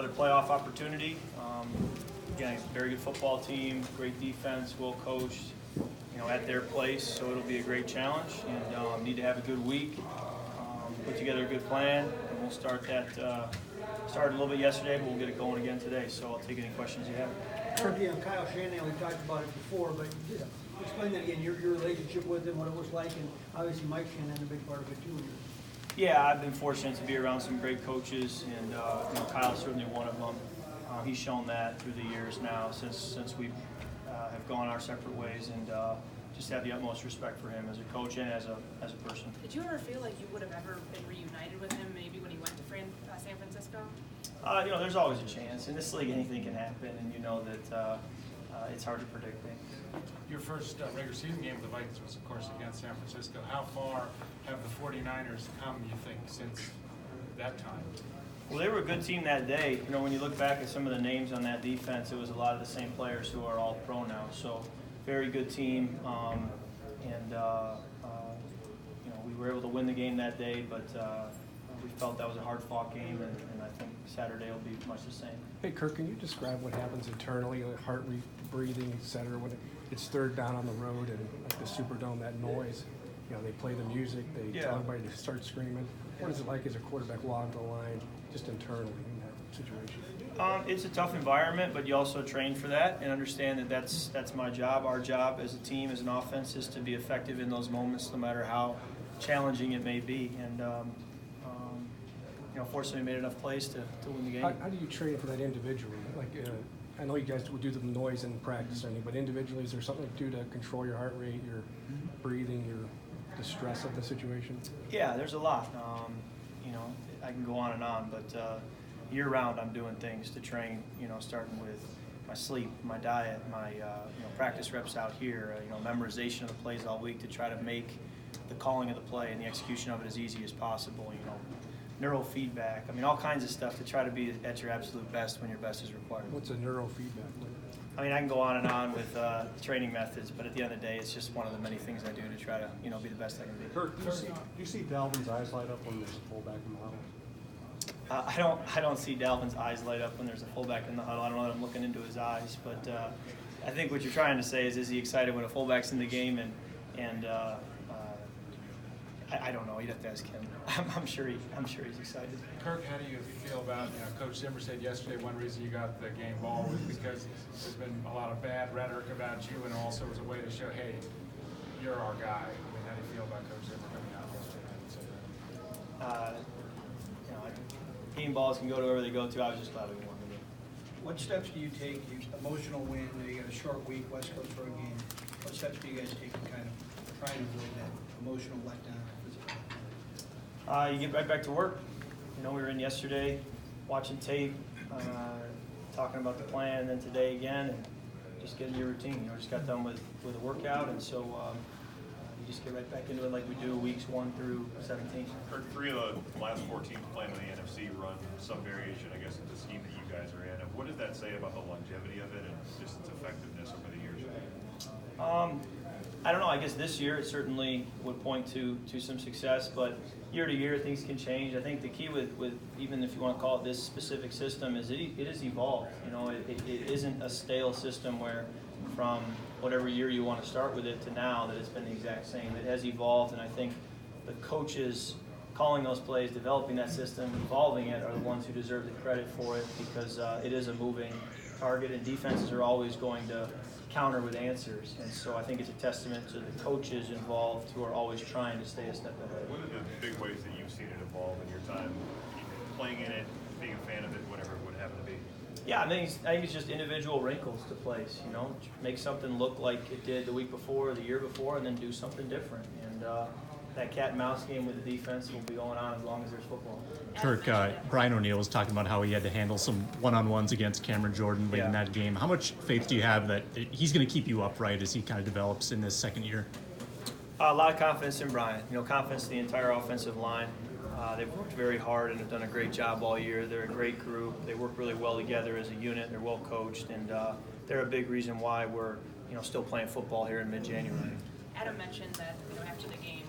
another playoff opportunity. Again, very good football team, great defense, well coached, at their place. So it'll be a great challenge, and need to have a good week, put together a good plan, and we'll start that. Started a little bit yesterday, but we'll get it going again today. So I'll take any questions you have. Kyle Shanahan, we talked about it before, but just explain that again, your relationship with him, what it was like, and obviously Mike Shanahan, a big part of it too. Yeah, I've been fortunate to be around some great coaches, and Kyle's certainly one of them. He's shown that through the years now since we have gone our separate ways, and just have the utmost respect for him as a coach and as a person. Did you ever feel like you would have ever been reunited with him, maybe when he went to San Francisco? There's always a chance. In this league, anything can happen, and you know that it's hard to predict things. Your first regular season game with the Vikings was, of course, against San Francisco. How far have the 49ers come, you think, since that time? Well, they were a good team that day. When you look back at some of the names on that defense, it was a lot of the same players who are all pro now. So, very good team, and we were able to win the game that day, but we felt that was a hard-fought game, and I think Saturday will be much the same. Hey, Kirk, can you describe what happens internally, like heart rate, breathing, et cetera, when it's third down on the road and like the Superdome, that noise? They play the music, they tell everybody to start screaming. What is it like as a quarterback along the line, just internally in that situation? It's a tough environment, but you also train for that and understand that that's my job. Our job as a team, as an offense, is to be effective in those moments, no matter how challenging it may be. And fortunately, we made enough plays to win the game. How do you train for that individually? Like, I know you guys would do the noise in practice, but individually, is there something to do to control your heart rate, your breathing, the stress of the situation? Yeah, there's a lot. I can go on and on, but year-round, I'm doing things to train. Starting with my sleep, my diet, my practice reps out here. Memorization of the plays all week to try to make the calling of the play and the execution of it as easy as possible. Neurofeedback. All kinds of stuff to try to be at your absolute best when your best is required. What's a neurofeedback? I can go on and on with training methods, but at the end of the day, it's just one of the many things I do to try to, be the best I can be. Kirk, do you see Dalvin's eyes light up when there's a fullback in the huddle? I don't see Dalvin's eyes light up when there's a fullback in the huddle. I don't know that I'm looking into his eyes, but I think what you're trying to say is he excited when a fullback's in the game? And I don't know. You'd have to ask him. I'm sure he's excited. Kirk, how do you feel about, Coach Zimmer said yesterday one reason you got the game ball was because there's been a lot of bad rhetoric about you, and also as a way to show, hey, you're our guy. How do you feel about Coach Zimmer coming out yesterday and saying that? Game balls can go to wherever they go to. I was just glad we won the game. What steps do you take? Emotional win, you got a short week, West Coast road game. What steps do you guys take to kind of try and avoid that emotional letdown? You get right back to work. We were in yesterday, watching tape, talking about the plan, and then today again, and just getting your routine. Just got done with a workout, and so you just get right back into it like we do weeks 1 through 17. Kirk, 3 of the last 4 teams playing in the NFC run some variation, I guess, of the scheme that you guys are in. What does that say about the longevity of it and just its effectiveness over the years? I don't know. I guess this year it certainly would point to some success, but year to year things can change. I think the key with even if you want to call it this specific system is it has evolved. It isn't a stale system where from whatever year you want to start with it to now that it's been the exact same. It has evolved, and I think the coaches calling those plays, developing that system, evolving it are the ones who deserve the credit for it because it is a moving target, and defenses are always going to counter with answers. And so I think it's a testament to the coaches involved who are always trying to stay a step ahead. What are the big ways that you've seen it evolve in your time, playing in it, being a fan of it, whatever it would happen to be? Yeah, I think it's just individual wrinkles to plays. Make something look like it did the week before or the year before, and then do something different. And that cat and mouse game with the defense will be going on as long as there's football. Kirk, Brian O'Neill was talking about how he had to handle some one-on-ones against Cameron Jordan late in that game. How much faith do you have that he's going to keep you upright as he kind of develops in this second year? A lot of confidence in Brian. Confidence in the entire offensive line. They've worked very hard and have done a great job all year. They're a great group. They work really well together as a unit. They're well coached, and they're a big reason why we're still playing football here in mid-January. Adam mentioned that after the game,